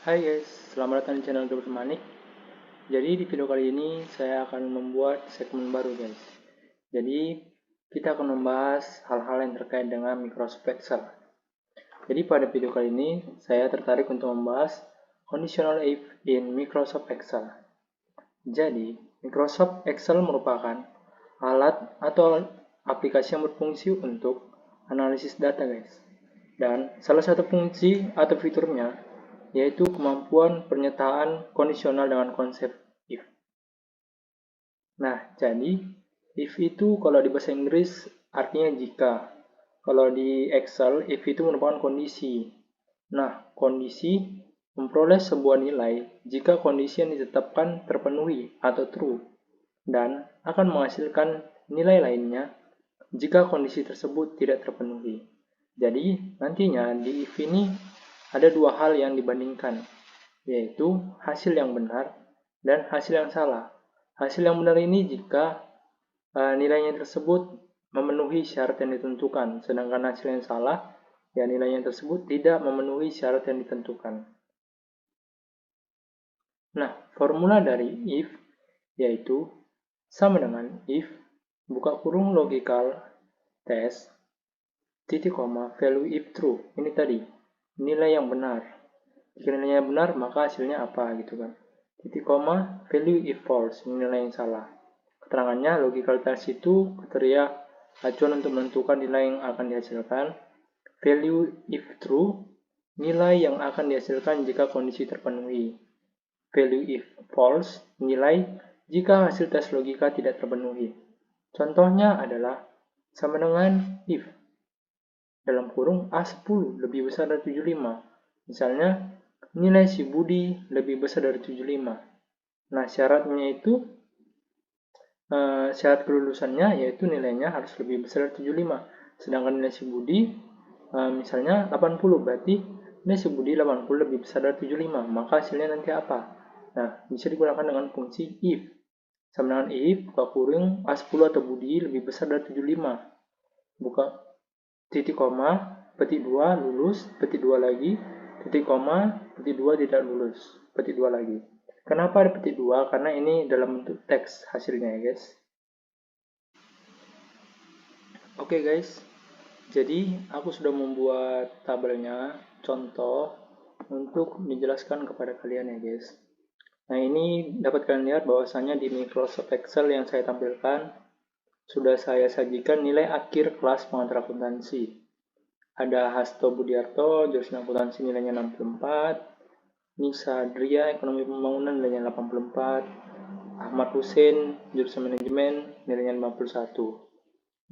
Hai guys, selamat datang di channel Gabus Manik. Jadi di video kali ini saya akan membuat segmen baru guys. Jadi kita akan membahas hal-hal yang terkait dengan Microsoft Excel. Jadi pada video kali ini saya tertarik untuk membahas conditional if in Microsoft Excel. Jadi Microsoft Excel merupakan alat atau aplikasi yang berfungsi untuk analisis data guys. Dan salah satu fungsi atau fiturnya yaitu kemampuan pernyataan kondisional dengan konsep if. Nah, jadi if itu kalau di bahasa Inggris artinya jika. Kalau di Excel, if itu merupakan kondisi. Nah, kondisi memperoleh sebuah nilai jika kondisi yang ditetapkan terpenuhi atau true, dan akan menghasilkan nilai lainnya jika kondisi tersebut tidak terpenuhi. Jadi, nantinya di if ini ada dua hal yang dibandingkan, yaitu hasil yang benar dan hasil yang salah. Hasil yang benar ini jika nilainya tersebut memenuhi syarat yang ditentukan, sedangkan hasil yang salah, ya nilainya tersebut tidak memenuhi syarat yang ditentukan. Nah, formula dari if yaitu sama dengan if buka kurung logical test titik koma value if true. Ini tadi nilai yang benar. Jika nilainya benar, maka hasilnya apa gitu kan. Titik koma value if false, ini nilai yang salah. Keterangannya logical test itu kriteria acuan untuk menentukan nilai yang akan dihasilkan. Value if true, nilai yang akan dihasilkan jika kondisi terpenuhi. Value if false, nilai jika hasil tes logika tidak terpenuhi. Contohnya adalah sama dengan if dalam kurung A10 lebih besar dari 75. Misalnya, nilai si Budi lebih besar dari 75. Nah, syaratnya itu, syarat kelulusannya yaitu nilainya harus lebih besar dari 75. Sedangkan nilai si Budi, misalnya 80, berarti nilai si Budi 80 lebih besar dari 75. Maka hasilnya nanti apa? Nah, bisa digunakan dengan fungsi if. Sama dengan if, buka kurung A10 atau Budi lebih besar dari 75. Buka titik koma, petik 2 lulus, petik 2 lagi, titik koma, petik 2 tidak lulus, petik 2 lagi. Kenapa ada petik 2? Karena ini dalam bentuk teks hasilnya ya guys. Oke guys, jadi aku sudah membuat tabelnya, contoh, untuk dijelaskan kepada kalian ya guys. Nah ini dapat kalian lihat bahwasanya di Microsoft Excel yang saya tampilkan, sudah saya sajikan nilai akhir kelas pengantar akuntansi. Ada Hasto Budiarto, jurusan akuntansi nilainya 64, Nisa Adria, ekonomi pembangunan nilainya 84, Ahmad Hussein, jurusan manajemen nilainya 51.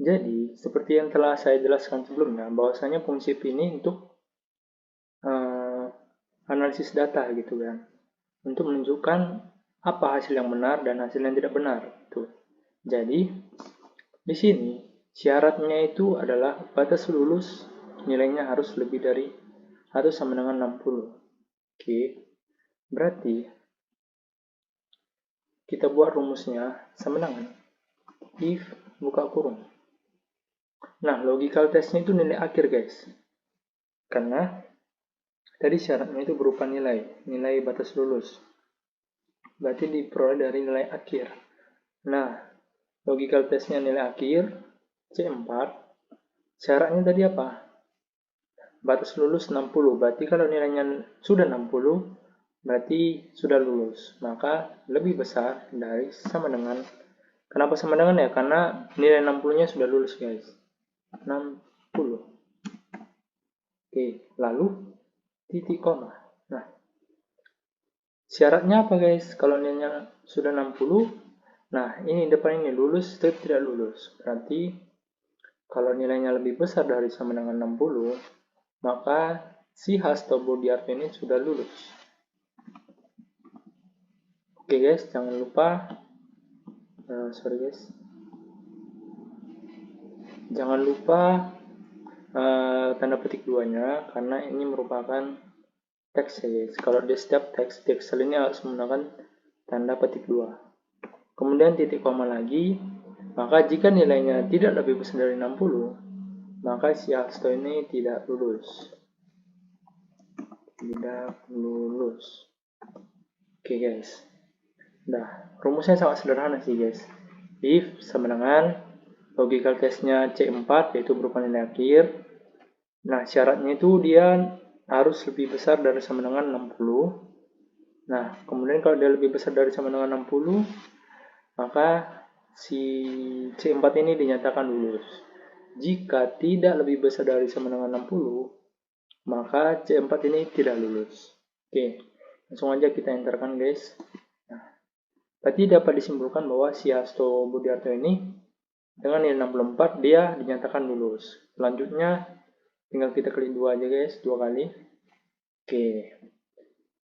Jadi, seperti yang telah saya jelaskan sebelumnya, bahwasanya fungsi ini untuk analisis data gitu kan, untuk menunjukkan apa hasil yang benar dan hasil yang tidak benar. Tuh. Jadi, di sini syaratnya itu adalah batas lulus nilainya harus lebih dari atau sama dengan 60. Oke. Berarti kita buat rumusnya sama dengan if buka kurung. Nah, logical testnya itu nilai akhir guys. Karena tadi syaratnya itu berupa nilai batas lulus. Berarti diperoleh dari nilai akhir. Nah, logical testnya nilai akhir C4. Syaratnya tadi apa? Batas lulus 60. Berarti kalau nilainya sudah 60, berarti sudah lulus. Maka lebih besar dari sama dengan. Kenapa sama dengan ya? Karena nilai 60-nya sudah lulus guys. 60. Oke, lalu titik koma. Nah, syaratnya apa guys? Kalau nilainya sudah 60, nah ini depan ini lulus atau tidak lulus. Berarti kalau nilainya lebih besar dari sama dengan 60, maka si Hasto Budiarto ini sudah lulus. Oke guys, jangan lupa jangan lupa tanda petik 2-nya, karena ini merupakan teks ya guys. Kalau di setiap teks di Excel ini harus menggunakan tanda petik 2. Kemudian titik koma lagi, maka jika nilainya tidak lebih besar dari 60, maka si Hasto ini tidak lulus. tidak lulus. Oke guys. Nah, rumusnya sangat sederhana sih guys. If sama dengan logical testnya C4 yaitu berupa nilai akhir. Nah, syaratnya itu dia harus lebih besar dari sama dengan 60. Nah, kemudian kalau dia lebih besar dari sama dengan 60, maka si C4 ini dinyatakan lulus. Jika tidak lebih besar dari sama dengan 60, maka C4 ini tidak lulus. Oke, langsung aja kita enterkan guys. Nah, berarti dapat disimpulkan bahwa si Hasto Budiarto ini dengan nilai 64 dia dinyatakan lulus. Selanjutnya tinggal kita klik 2 aja guys, 2 kali. Oke.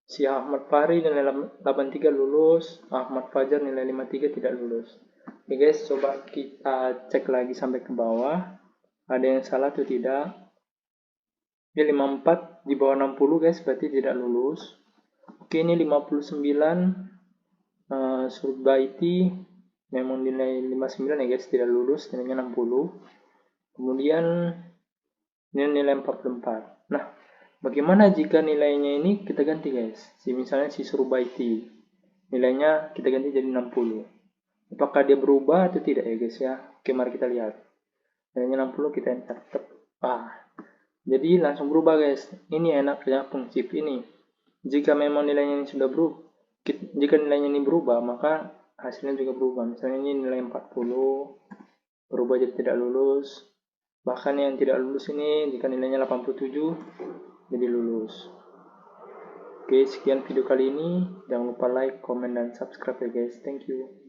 Si Ahmad Fahri nilai 83 lulus, Ahmad Fajar nilai 53 tidak lulus. Oke guys, coba kita cek lagi sampai ke bawah. Ada yang salah atau tidak? Ini 54 di bawah 60 guys, berarti tidak lulus. Oke, ini 59 Surbaiti memang nilai 59 ya guys, tidak lulus, nilainya 60. Kemudian ini nilai 44. Nah, bagaimana jika nilainya ini kita ganti guys? Misalnya si Surbaiti, nilainya kita ganti jadi 60. Apakah dia berubah atau tidak ya guys ya? Oke, mari kita lihat. Nilainya 60, kita enter. Jadi langsung berubah guys. Ini enaknya fungsi if ini. Jika memang nilainya ini sudah berubah, jika nilainya ini berubah, maka hasilnya juga berubah. Misalnya ini nilai 40, berubah jadi tidak lulus. Bahkan yang tidak lulus ini, jika nilainya 87, jadi lulus. Oke, sekian video kali ini. Jangan lupa like, comment, dan subscribe ya guys. Thank you.